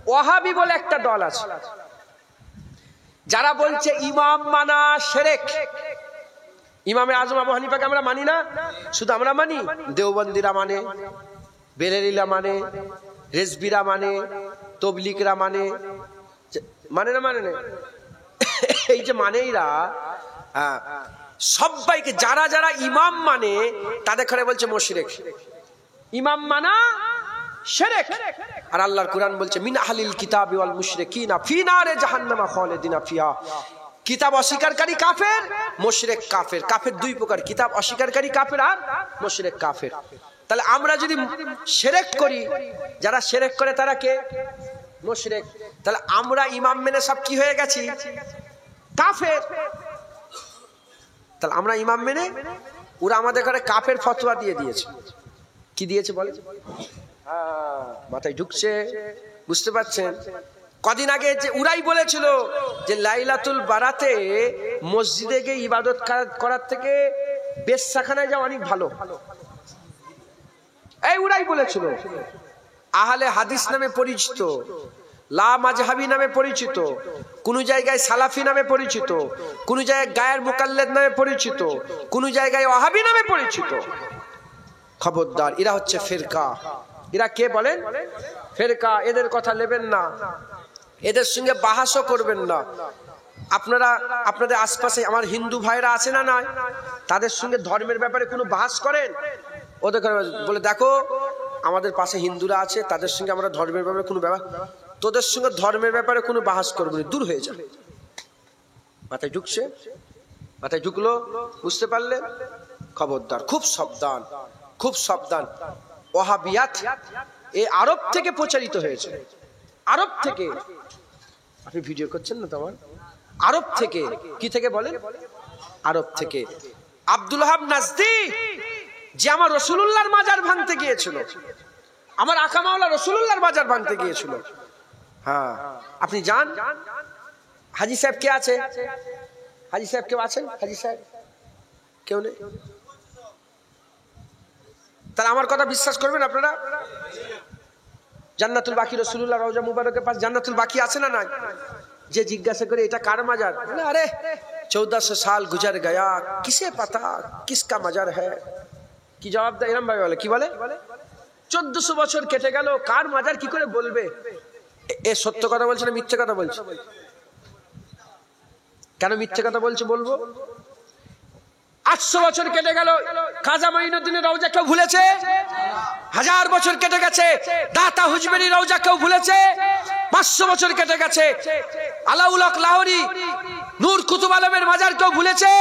ওয়াহাবি বলে একটা দল আছে, যারা বলছে ইমাম মানা শিরক। ইমামে আজম আবু হানিফাকে আমরা মানি না, শুধু আমরা মানি, দেওবন্দিরা মানে, বেরেলিরা মানে, রেজবিরা মানে, তবলিগরা মানে, মানে না মানে না, এই যে মানেইরা সবাইকে, যারা যারা ইমাম মানে তাদের ঘরে বলছে মুশরিক। ইমাম মানা শিরক। আর আল্লাহর কুরআন বলছে মিন আহলিল কিতাবি ওয়াল মুশরিকিনা ফি নারে জাহান্নামা খালিদিনা ফিহা। কিতাব অস্বীকারী কাফের, মুশরিক কাফের। কাফের দুই প্রকার, কিতাব অস্বীকারী কাফের আর মুশরিক কাফের। তাহলে আমরা যদি শিরক করি, যারা শিরক করে তারা কে? মুশরিক। তাহলে আমরা ইমাম মেনে সব কি হয়ে গেছি? কাফের। তাহলে আমরা ইমাম মেনে, ওরা আমাদের ঘরে কাফের ফতোয়া দিয়ে দিয়েছে। কি দিয়েছে বলে? মাথায় ঢুকছে, বুঝতে পারছেন? কদিন আগে যে উরাই বলেছিল যে লাইলাতুল বারাতে মসজিদে গিয়ে ইবাদত করার থেকে বেশ্যাখানায় যাওয়া অনেক ভালো। এই উরাই বলেছিল। আহলে হাদিস নামে পরিচিত, লা মাজহাবি নামে পরিচিত, কোন জায়গায় সালাফি নামে পরিচিত, কোন জায়গায় গায়ের মুকাল্লেদ নামে পরিচিত, কোন জায়গায় ওয়াহাবি নামে পরিচিত। খবরদার, এরা হচ্ছে ফিরকা। এরা কে বলেন? ফিরকা। এদের কথা নেবেন না, এদের সঙ্গে বাহাসও করবেন না। আপনারা আপনাদের আশপাশে আমার হিন্দু ভাইরা আছে না নাই, তাদের সঙ্গে ধর্মের ব্যাপারে কোনো বাহাস করেন? ওদের বলে দেখো আমাদের পাশে হিন্দুরা আছে, তাদের সঙ্গে আমরা ধর্মের ব্যাপারে কোনো ব্যাপার, তোদের সঙ্গে ধর্মের ব্যাপারে কোনো বাহাস করবো না, দূর হয়ে যায়। মাথায় ঢুকছে? মাথায় ঢুকলো? বুঝতে পারলেন? খবরদার, খুব সাবধান, খুব সাবধান। ওয়াহাবিয়াত এই আরব থেকে প্রচারিত হয়েছে, আরব থেকে। আপনি ভিডিও করছেন না তোমার? আরব থেকে। কি থেকে বলেন? আরব থেকে। আব্দুল ওয়াহাব নাজদি যে আমার রাসূলুল্লাহর মাজার ভাঙতে গিয়েছিল, আমার আকা মাওলা রাসূলুল্লাহর মাজার ভাঙতে গিয়েছিল। হ্যাঁ, আপনি যান। হাজী সাহেব কে আছে? হাজী সাহেব কেউ আছেন? হাজী সাহেব কেউ নেই? তাহলে আমার কথা বিশ্বাস করবেন আপনারা? জান্নাতুল বাকি, রাসূলুল্লাহ রওজা মুবারকের পাশ জান্নাতুল বাকি আছে না নাই? যে জিজ্ঞাসা করে এটা কার মাজার, আরে 1400 সাল গুজর গয়া, কিসে পাতা কিসকা মাজার হ্যায়। কি জবাব দেয় এরম ভাই? বলে কি বলে? 1400 বছর কেটে গেল, কার মাজার কি করে বলবে? এ সত্য কথা বলছে না মিথ্যে কথা বলছে? কেন মিথ্যে কথা বলছে বলবো? 800 বছর কেটে গেল, খাজা মাইনুদ্দিনের রওজা কেউ ভুলেছে? 1000 বছর কেটে গেছে, দাতা হুজবেরি রওজা কেউ ভুলেছে? 500 বছর কেটে গেছে, আলাউল হক লাহোরী নূর কুতুব আলমের মাজার কেউ ভুলেছে?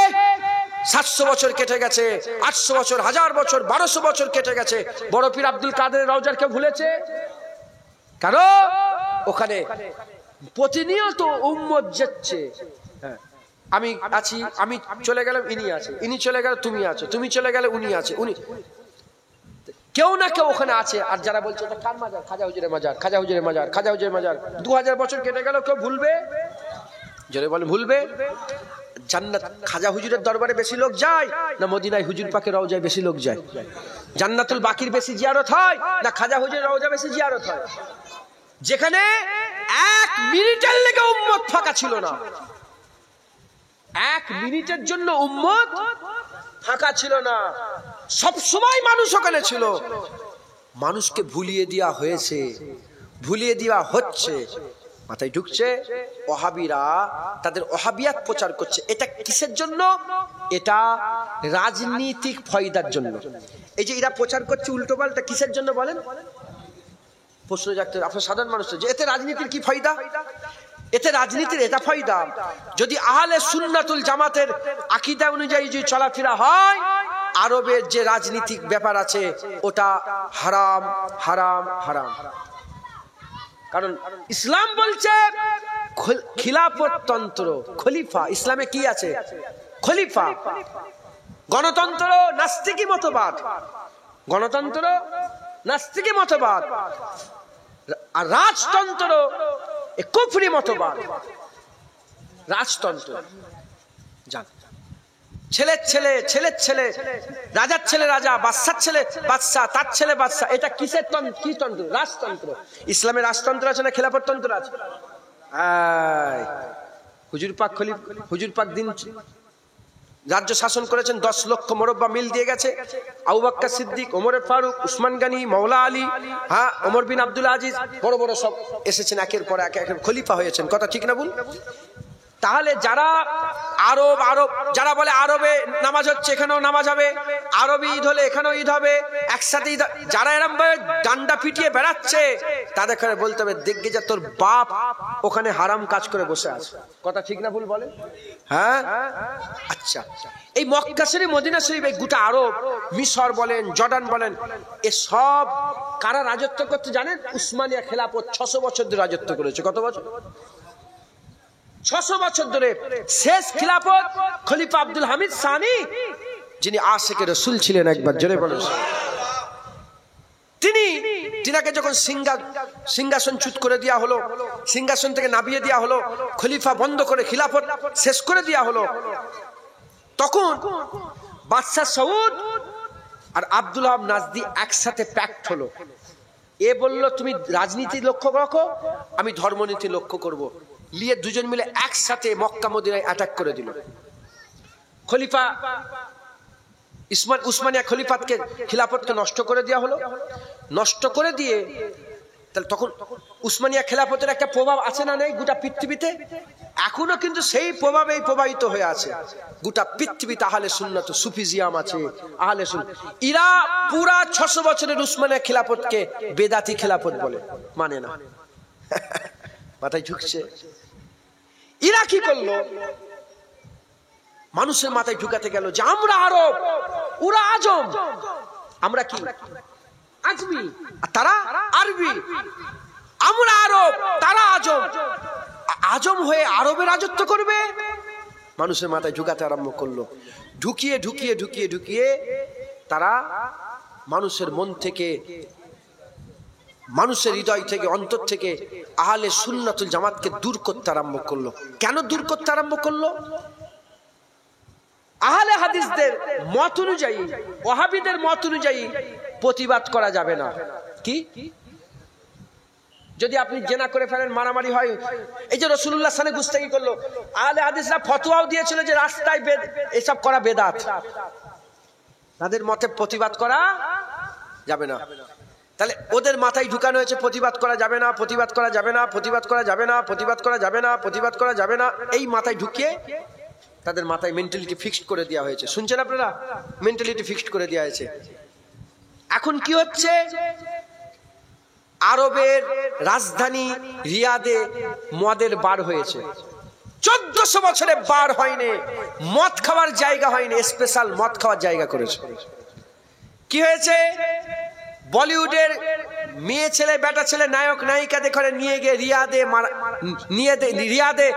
700 বছর কেটে গেছে, 800 বছর, 1000 বছর, 1200 বছর কেটে গেছে, বড় পীর আব্দুল কাদের রওজার কেউ ভুলেছে? কারণ ওখানে প্রতিনিয়ত উম্মত যাচ্ছে। হ্যাঁ, আমি আছি, আমি চলে গেলাম ইনি আছে, ইনি চলে গেল তুমি আছো, তুমি চলে গেলে উনি আছে, উনি, কেউ না কেউ ওখানে আছে। আর যারা বলছে এটা কার মাজার? খাজা হুজুরের মাজার, খাজা হুজুরের মাজার, খাজা হুজুরের মাজার। 2000 বছর কেটে গেল, কেউ ভুলবে? জোরে বলে ভুলবে? জান্নাত খাজা হুজুরের দরবারে বেশি লোক যায় না মদিনায় হুজুর পাকের রওজায় বেশি লোক যায়? জান্নাতুল বাকির বেশি জিয়ারত হয় না খাজা হুজুরের রওজা বেশি জিয়ারত হয়? যেখানে 1 মিনিটের লেগে উম্মত ফাঁকা ছিল না, 1 মিনিটের জন্য উম্মত ফাঁকা ছিল না, সব সময় মানুষ ওখানে ছিল। মানুষকে ভুলিয়ে দেওয়া হয়েছে, ভুলিয়ে দেওয়া হচ্ছে। মাথায় ঢুকছে? ওয়াহাবিরা তাদের ওয়াহাবিয়াত প্রচার করছে। এটা কিসের জন্য? এটা রাজনীতিক ফায়দার জন্য। এই যে এরা প্রচার করছে উল্টো পাল্টা, কিসের জন্য বলেন? প্রশ্ন জাগতে আপনার সাধারণ মানুষ, যে এতে রাজনীতির কি ফায়দা? এতে রাজনীতির এটা ফায়দা, যদি আহলে সুন্নাতুল জামাতের আকীদা অনুযায়ী যদি চলাফেরা হয়, আরবের যে রাজনীতিক ব্যাপার আছে ওটা হারাম হারাম হারাম। কারণ ইসলাম বলছে খিলাফত তন্ত্র, খলিফা। ইসলামে কি আছে? খলিফা। গণতন্ত্র নাস্তিকি মতবাদ, গণতন্ত্র নাস্তিকি মতবাদ। আর রাজতন্ত্র কুফরি মতবাদ। রাজতন্ত্র জান, ছেলের ছেলে, ছেলের ছেলে, রাজার ছেলে রাজা, বাদশার ছেলে বাদশা, তার ছেলে বাদশা। এটা কিসের তন্ত্র? কি তন্ত্র? রাজতন্ত্র। ইসলামের রাজতন্ত্র আছে না খেলাফত তন্ত্র আছে? হুজুর পাক হুজুর পাক দিন রাজ্য শাসন করেছেন, 10 লক্ষ মুরব্বা মিল দিয়ে গেছে। আবু বকর সিদ্দিক, ওমর ফারুক, উসমান গনি, মাওলা আলী, হ্যাঁ ওমর বিন আব্দুল আজিজ, বড় বড় সব এসেছেন, একের পর এক খলিফা হয়েছেন। কথা ঠিক না ভুল? তাহলে যারা আরব যারা বলে আরবে নামাজ হচ্ছে এখানেও নামাজ হবে, আরবে ঈদ হলে এখানেও ঈদ হবে, একসাথে ঈদ, যারা এরম ভাবে ডান্ডা পিটিয়ে বেড়াচ্ছে তাদের কাছে বলতে হবে, দেখবে যে তোর বাপ ওখানে হারাম কাজ করে বসে আছে। কথা ঠিক না ভুল বলে? হ্যাঁ, আচ্ছা। এই মক্কা শরীফ, মদিনা শরীফ, এই গোটা আরব, মিশর বলেন, জর্ডান বলেন, এ সব কারা রাজত্ব করতে জানেন? উসমানিয়া খেলাফত 600 বছর ধরে রাজত্ব করেছে। কত বছর? 600 বছর ধরে। শেষ খেলাফত খলিফা আব্দুল হামিদ সানি, যিনি আশিকে রাসূল ছিলেন, একবার জোরে বলেন। তিনাকে যখন সিংহাসন চ্যুত করে দেওয়া হলো, সিংহাসন থেকে নামিয়ে দেওয়া হলো, খলিফা বন্ধ করে খিলাফত শেষ করে দেওয়া হলো, তখন বাদশাহ সৌদ আর আব্দুল ওহাব নাজদি একসাথে প্যাক্ট হলো। এ বলল তুমি রাজনীতি লক্ষ্য রাখো, আমি ধর্মনীতি লক্ষ্য করব। নিয়ে দুজন মিলে একসাথে মক্কা মদিনায় অ্যাটাক করে দিল। খলিফা উসমানিয়া খলিফাতকে খিলাফতকে নষ্ট করে দেওয়া হলো। নষ্ট করে দিয়ে তাহলে তখন উসমানিয়া খেলাফতের একটা প্রভাব আছে না নেই গোটা পৃথিবীতে? এখনো কিন্তু সেই প্রভাবেই প্রবাহিত হয়ে আছে গোটা পৃথিবীতে। আহলে সুন্নাত সুফিজিয়াম আছে, আহলে সুন্নাত। এরা পুরা 600 বছরের উসমানিয়া খেলাফতকে বেদাতি খেলাফত বলে, মানে না। মাথায় ঢুকছে? এরা কি করলো? মানুষের মাথায় ঢুকাতে গেল যে আমরা আরব, ওরা আজম। আমরা কি? আজমি, তারা আরবি। আমরা আরব, তারা আজম। আজম হয়ে আরবে রাজত্ব করবে? মানুষের মাথায় ঢুকাতে আরম্ভ করলো। ঢুকিয়ে ঢুকিয়ে ঢুকিয়ে ঢুকিয়ে তারা মানুষের মন থেকে, মানুষের হৃদয় থেকে, অন্তর থেকে আহলে সুন্নাতুল জামাতকে দূর করতে আরম্ভ করলো। কেন দূর করতে আরম্ভ করলো? আহলে হাদিসদের মত অনুযায়ী, ওয়াহাবিদের মত অনুযায়ী প্রতিবাদ করা যাবে না। কি? যদি আপনি জেনা করে ফেলেন, মারামারি হয়, এই যে রাসূলুল্লাহ সানে গুস্তাখি করলো, আহলে হাদিসরা ফতোয়াও দিয়েছিল যে রাস্তায় এসব করা বেদাত। তাদের মতে প্রতিবাদ করা যাবে না। তাহলে ওদের মাথায় ঢুকানো হয়েছে প্রতিবাদ করা যাবে না, প্রতিবাদ করা যাবে না, প্রতিবাদ করা যাবে না, প্রতিবাদ করা যাবে না, প্রতিবাদ করা যাবে না। এই মাথায় ঢুকিয়ে তাদের মাথায় মেন্টালিটি ফিক্সড করে দেওয়া হয়েছে। শুনছেন আপনারা? মেন্টালিটি ফিক্সড করে দেওয়া হয়েছে। এখন কি হচ্ছে? আরবের রাজধানী রিয়াদে মদের বার হয়েছে। 1400 বছরে বার হয়নি, মদ খাওয়ার জায়গা হয়নি, স্পেশাল মদ খাওয়ার জায়গা করেছে। কি হয়েছে? বলিউডের মেয়ে ছেলে, বেটা ছেলে, নায়ক নায়িকাদের ঘরে নিয়ে গিয়ে রিয়াদে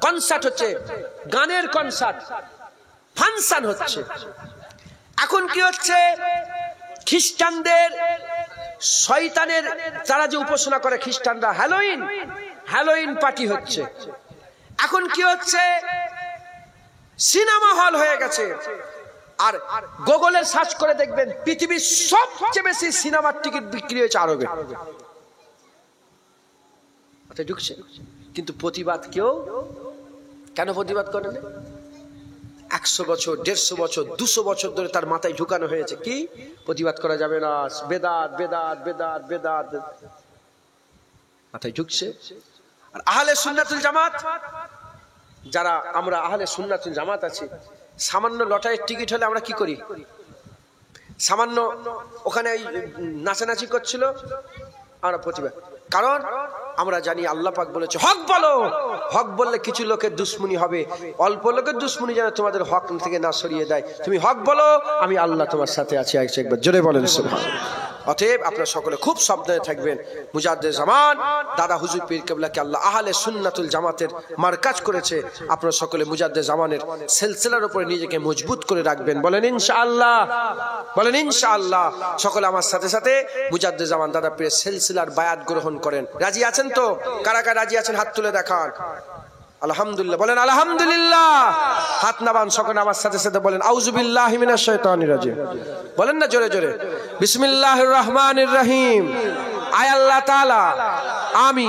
কনসার্ট হচ্ছে, গানের কনসার্ট, ফাংশন হচ্ছে। এখন কি হচ্ছে? খ্রিস্টানদের শয়তানের, তারা যে উপাসনা করে খ্রিস্টানরা, হ্যালোইন পার্টি হচ্ছে। এখন কি হচ্ছে? সিনেমা হল হয়ে গেছে। আর গুগলে সার্চ করে দেখবেন পৃথিবীর সবচেয়ে বেশি সিনেমার টিকিট বিক্রি হয়েছে আরবে। ঢুকছে। কিন্তু প্রতিবাদ কেন প্রতিবাদ করে না? 100 বছর, 150 বছর, 200 বছর ধরে তার মাথায় ঢুকানো হয়েছে কি প্রতিবাদ করা যাবে না, বেদাত বেদাত বেদাত বেদাত। মাথায় ঢুকছে। আর আহলে সুন্নাতুল জামাত, যারা আমরা আহলে সুন্নাতুল জামাত আছি, সামান্য লটারির টিকিট হলে আমরা কি করি? সামান্য ওখানে নাচানাচি করছিল, আমরা প্রতিবাদ। কারণ আমরা জানি আল্লাহ পাক বলেছে হক বলো। হক বললে কিছু লোকের দুশ্মনী হবে, অল্প লোকের দুশ্মনী যেন তোমাদের হক থেকে না সরিয়ে দেয়। তুমি হক বলো, আমি আল্লাহ তোমার সাথে আছি। একবার জোরে বলেন সুবহানাল্লাহ। অতএব আপনারা সকলে খুব সাবধানে থাকবেন। মুজাদ্দিদ জামান দাদা হুজুর পীর কেবলাকে আল্লাহ আহলে সুন্নাতুল জামাতের মারকাজ করেছে। আপনারা সকলে মুজাদ্দিদ জামানের সিলসিলার উপরে নিজেকে মজবুত করে রাখবেন। বলেন ইনশাআল্লাহ, বলেন ইনশাআল্লাহ। সকলে আমার সাথে সাথে মুজাদ্দিদ জামান দাদা পীরের সিলসিলার বায়াত গ্রহণ করেন। রাজি আছেন তো? কারা কারা রাজি আছেন হাত তুলে দেখান। আলহামদুলিল্লাহ বলেন আলহামদুলিল্লাহ। হাত নামান সকলে আমার সাথে সাথে বলেন আউযু বিল্লাহি মিনাশ শাইতানির রাজিম। বলেন না জোরে জোরে। বিসমিল্লাহির রহমানির রহিম। আয় আল্লাহ তাআলা, আমি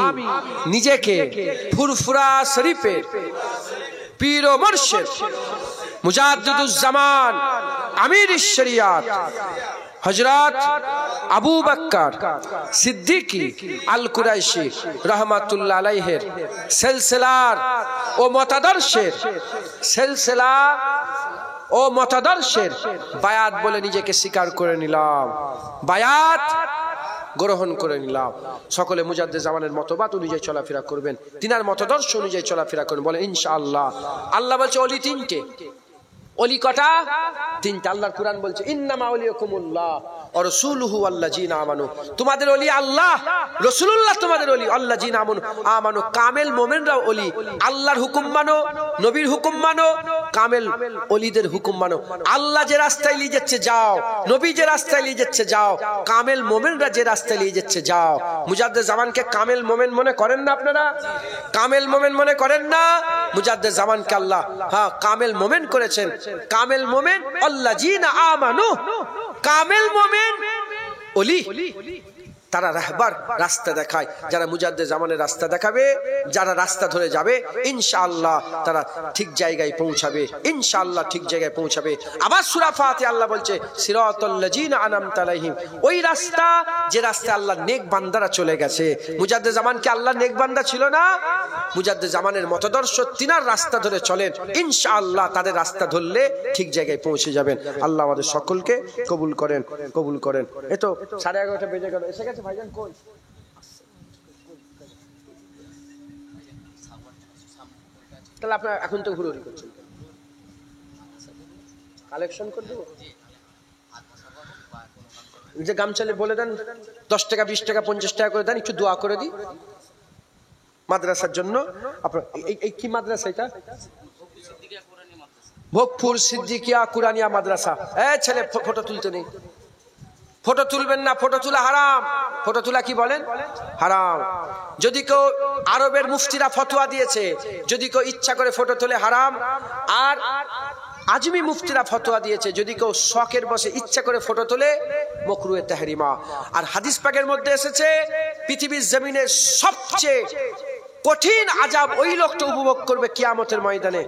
নিজেকে ফুরফুরা শরীফের পীর ও মুর্শিদ মুজাদ্দিদুজ জামান আমিরুশ শরিয়াত হযরত আবু বকর সিদ্দিকী আল কুরাইশি রাহমাতুল্লাহ আলাইহির সিলসিলার ও মতাদর্শের বায়াত বলে নিজেকে স্বীকার করে নিলাম, বায়াত গ্রহণ করে নিলাম। সকলে মুজাদ্দিদ জামানের মতবাদ অনুযায়ী চলাফেরা করবেন, তিনার মতাদর্শ অনুযায়ী চলাফেরা করবেন। বলে ইনশাআল্লাহ। আল্লাহ বলছে ওলি তিনটে। ওলি কটা? তিনটা। আল্লাহর কুরআন বলছে ইন্নামা ওলিয়াকুমুল্লাহ, রাসূলুহু আল্লাযিনা আমানু, তোমাদের ওলি আল্লাহ, রাসূলুল্লাহ তোমাদের ওলি, আল্লাযিনা আমানু কামেল মুমিনরা ওলি। আল্লাহর হুকুম মানো, নবীর হুকুম মানো, কামেল ওলিদের হুকুম মানো। আল্লাহ যে রাস্তায় নিয়ে যাচ্ছে যাও, নবী যে রাস্তায় নিয়ে যাচ্ছে যাও, কামেল মুমিনরা যে রাস্তায় নিয়ে যাচ্ছে যাও। মুজাদ্দিদ জামানকে কামেল মুমিন মনে করেন না আপনারা? কামেল মুমিন মনে করেন না? মুজাদ্দিদ জামানকে আল্লাহ কামেল মুমিন করেছেন। কামেল মুমিন আল্লাযিনা আমানু, কামেল মুমিন ওলি, তারা রাহবার, রাস্তা দেখায়। যারা মুজাদ্দিদ জামানের রাস্তা দেখাবে, যারা রাস্তা ধরে যাবে, ইনশাআল্লাহ তারা ঠিক জায়গায় পৌঁছাবে, ইনশাআল্লাহ ঠিক জায়গায় পৌঁছাবে। আবার সূরা ফাতিহা আল্লাহ বলছে সিরাতাল লাযিনা আনআমতা আলাইহিম, ওই রাস্তা যে রাস্তায় আল্লাহ নেক বান্দারা চলে গেছে। মুজাদ্দিদ জামান কি আল্লাহ নেক বান্দা ছিল না? মুজাদ্দিদ জামানের মতদর্শ তিনার রাস্তা ধরে চলেন, ইনশাআল্লাহ তাদের রাস্তা ধরলে ঠিক জায়গায় পৌঁছে যাবেন। আল্লাহ আমাদের সকলকে কবুল করেন, কবুল করেন। এই তো 11:30 বেজে গেল, এসে গেছে ভাইজান কই? তাহলে আপনার এখন তো ঘুরঘুরি করছেন, কালেকশন করে দেবো। যে গামচালে বলে দেন 10 টাকা 20 টাকা 50 টাকা করে দেন, একটু দোয়া করে দিই মাদ্রাসার জন্য। আপনার এই কি মাদ্রাসা এটা? ভোগপুর সিদ্দিকিয়া কুরানিয়া মাদ্রাসা। ছেলে ফটো তুলতে নেই, ফটো তুলবেন না, ফটো তোলা হারাম। ফটো তোলা কি বলেন? হারাম। যদি কেউ, আরবের মুফতিরা ফতোয়া দিয়েছে, যদি কেউ ইচ্ছা করে ফটো তোলে হারাম। আর আজমি মুফতিরা ফতোয়া দিয়েছে, যদি কেউ শখের বসে ইচ্ছা করে ফটো তোলে মাকরুহে তাহরিমা। আর হাদিস পাকের মধ্যে এসেছে পৃথিবীর জমিনের সবচেয়ে কঠিন আযাব ওই লোকটা উপভোগ করবে কিয়ামতের ময়দানে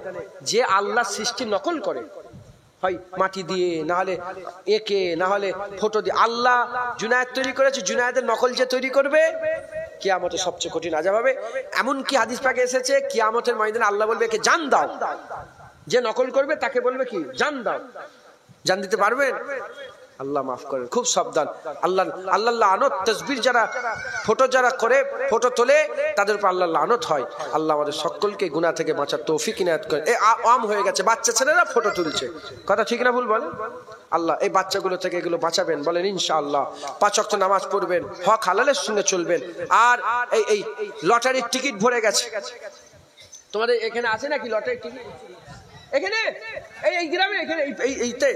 যে আল্লাহ সৃষ্টি নকল করে, হয় মাটি দিয়ে, না হলে একে, না হলে ফটো দিয়ে। আল্লাহ জুনায়েদ তৈরি করেছে, জুনায়েদের নকল যে তৈরি করবে কিয়ামতের সবচেয়ে কঠিন আযাব হবে। এমনকি হাদিস পাকে এসেছে কিয়ামতের ময়দানে আল্লাহ বলবে একে জান দাও, যে নকল করবে তাকে বলবে কি জান দাও। জান দিতে পারবেন? আল্লাহ মাফ করেন, খুব সাবধান। আল্লাহ আল্লাহ লানত, তাসবির যারা ফটো যারা করে, ফটো তোলে, তাদের উপর আল্লাহ লানত হয়। আল্লাহ আমাদের সকলকে গুনাহ থেকে বাঁচার তৌফিক ইনায়াত করেন। আম হয়ে গেছে, বাচ্চা ছেলেরা ফটো তুলছে, কথা ঠিক না ভুল বলেন? আল্লাহ এই বাচ্চাগুলো থেকে এগুলো বাঁচাবেন, বলেন ইনশাআল্লাহ। 5 ওয়াক্ত নামাজ পড়বেন, হক হালালের সঙ্গে চলবেন। আর এই লটারির টিকিট ভরে গেছে, তোমাদের এখানে আছে নাকি লটারির টিকিট? এখানে এই গ্রামে, এখানে এইতে,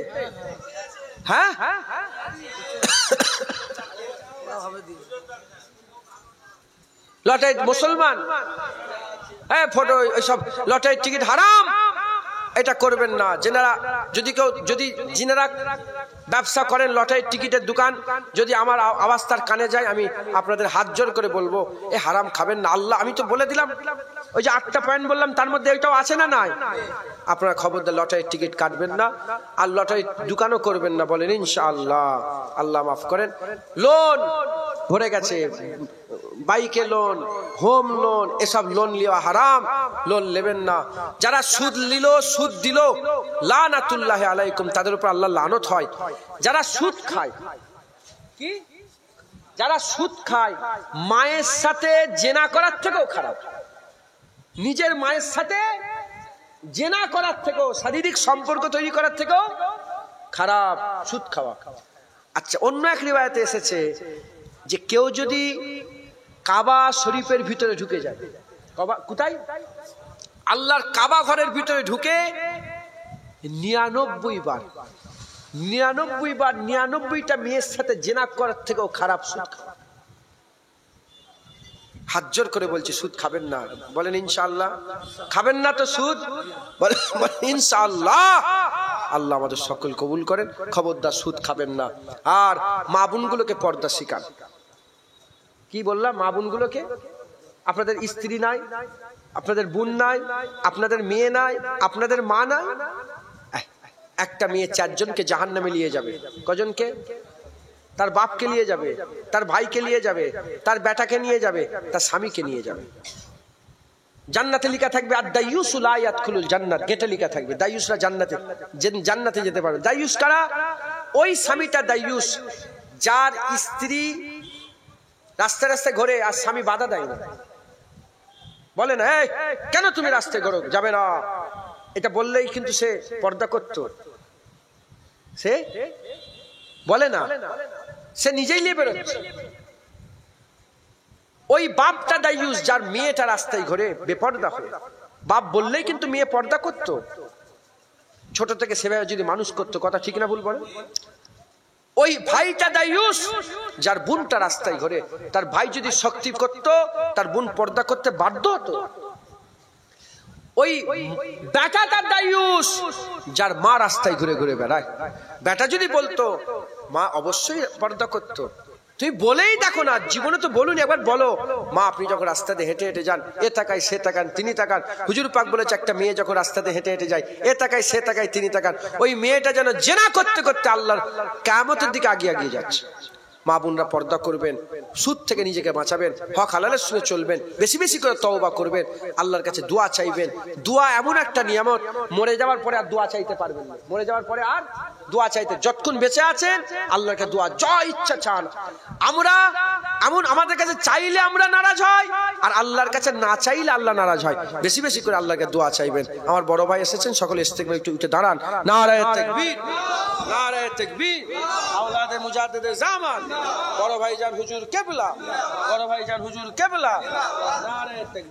হ্যাঁ লটারি মুসলমান, হ্যাঁ ফটো এইসব লটারির টিকিট হারাম, এটা করবেন না। যিনারা ব্যবসা করেন লটারির টিকিটের দোকান, যদি আমার আওয়াজ তার কানে যায়, আমি আপনাদের হাত জোর করে বলবো এ হারাম খাবেন না। আল্লাহ, আমি তো বলে দিলাম, ওই যে 8টা পয়েন্ট বললাম তার মধ্যে ওইটাও আছে না নাই? আপনারা খবরদার লটারির টিকিট কাটবেন না, আর লটারির দোকানও করবেন না, বলেন ইনশাআল্লাহ। আল্লাহ মাফ করেন। লোন ভরে গেছে, বাইকে লোন, হোম লোন, এসব লোন লিওয়া হারাম, লোন নেবেন না। যারা সুদ নিল, সুদ দিল, লানাতুল্লাহি আলাইকুম, তাদের উপর আল্লাহ লানত হয়। যারা সুদ খায়, কি যারা সুদ খায়, মায়ের সাথে জেনা করার থেকেও খারাপ, নিজের মায়ের সাথে জেনা করার থেকেও, শারীরিক সম্পর্ক তৈরি করার থেকেও খারাপ সুদ খাওয়া। আচ্ছা, অন্য এক রিওয়ায়াতে এসেছে যে কেউ যদি কাবা শরীফের ভিতরে ঢুকে যায়, কোথায়? আল্লাহর কাবা ঘরের ভিতরে ঢুকে 99 বার 99টা মেয়ের সাথে জেনা করার থেকেও খারাপ সুদ খাওয়া। হাত জোর করে বলছি সুদ খাবেন না, বলেন ইনশাআল্লাহ। খাবেন না তো সুদ, বলেন ইনশাআল্লাহ। আল্লাহ আমাদের সকল কবুল করেন। খবরদার সুদ খাবেন না। আর মা বোনগুলোকে পর্দা শিখান। কি বললাম? মা বোনগুলোকে, আপনাদের স্ত্রী নাই, আপনাদের বোন নাই, আপনাদের মেয়ে নাই, আপনাদের মা নাই, একটা মেয়ে 4 জনকে জাহান্নামে নিয়ে যাবে। কজনকে? তার বাপকে নিয়ে যাবে, তার ভাইকে নিয়ে যাবে, তার বেটাকে নিয়ে যাবে, তার স্বামীকে নিয়ে যাবে। জান্নাতে লেখা থাকবে আদ-দায়ুসু লা ইয়াদখুলুল জান্নাত, গেটে লেখা থাকবে দায়ুসরা জান্নাতে যেতে পারবে। দায়ুস কারা? ওই স্বামীটা দায়ুস যার স্ত্রী রাস্তায় রাস্তায় ঘোরে আর স্বামী বাধা দেয় না, বলে না এই কেন তুমি রাস্তায় ঘোরো, যাবে না, এটা বললেই কিন্তু সে পর্দা করত, সে বলে না। সে নিজেই নিয়ে বেরোচ্ছে। ওই বাপটা দায়ুস যার মেয়েটা রাস্তায় ঘুরে বেপর্দা হয়ে, বাপ বললেই কিন্তু মেয়ে পর্দা করতো, ছোট থেকে সেভাবে যদি মানুষ করতো, কথা ঠিক না ভুল বলেন? ওই ভাইটা দায়ুস যার বোনটা রাস্তায় ঘুরে, তার ভাই যদি শক্তি করত তার বোন পর্দা করতে বাধ্য হতো। ওই বেটাটা দায়ুস যার মা রাস্তায় ঘুরে ঘুরে বেড়ায়, বেটা যদি বলতো মা অবশ্যই পর্দা করতো। তুই বলেই দেখো না, জীবনে তো বলুন, একবার বলো মা আপনি যখন রাস্তাতে হেঁটে হেঁটে যান, এ তাকায় সে তাকান তিনি তাকান। হুজুর পাক বলেছে একটা মেয়ে যখন রাস্তাতে হেঁটে হেঁটে যায়, এ তাকায় সে তাকায় তিনি তাকান। ওই মেয়েটা যেন জেনা করতে করতে আল্লাহর কিয়ামতের দিকে আগিয়ে আগিয়ে যাচ্ছে। মা বোনরা পর্দা করবেন, সুদ থেকে নিজেকে বাঁচাবেন, হক হালালের সঙ্গে চলবেন, বেশি বেশি করে তওবা করবেন, আল্লাহর কাছে দোয়া চাইবেন। দোয়া এমন একটা নিয়ামত, মরে যাওয়ার পরে আর দোয়া চাইতে পারবেন না। মরে যাওয়ার পরে আর দোয়া চাইতে, যতক্ষণ বেঁচে আছেন আল্লাহর কাছে দোয়া যা ইচ্ছা চান। আমরা এমন আমাদের কাছে চাইলে আমরা নারাজ হয়, আর আল্লাহর কাছে না চাইলে আল্লাহ নারাজ হয়। বেশি বেশি করে আল্লাহকে দোয়া চাইবেন। আমার বড় ভাই এসেছেন, সকলে ইস্তেগফার একটু উঠে দাঁড়ান। নারায়ে তাকবীর, নারায়ে তাকবীর। আওলাদে মুজাদ্দিদে জামান, বড় ভাইজান হুজুর কেবলা, বড় ভাইজান হুজুর কেবলা। নারায়ে তাকবীর।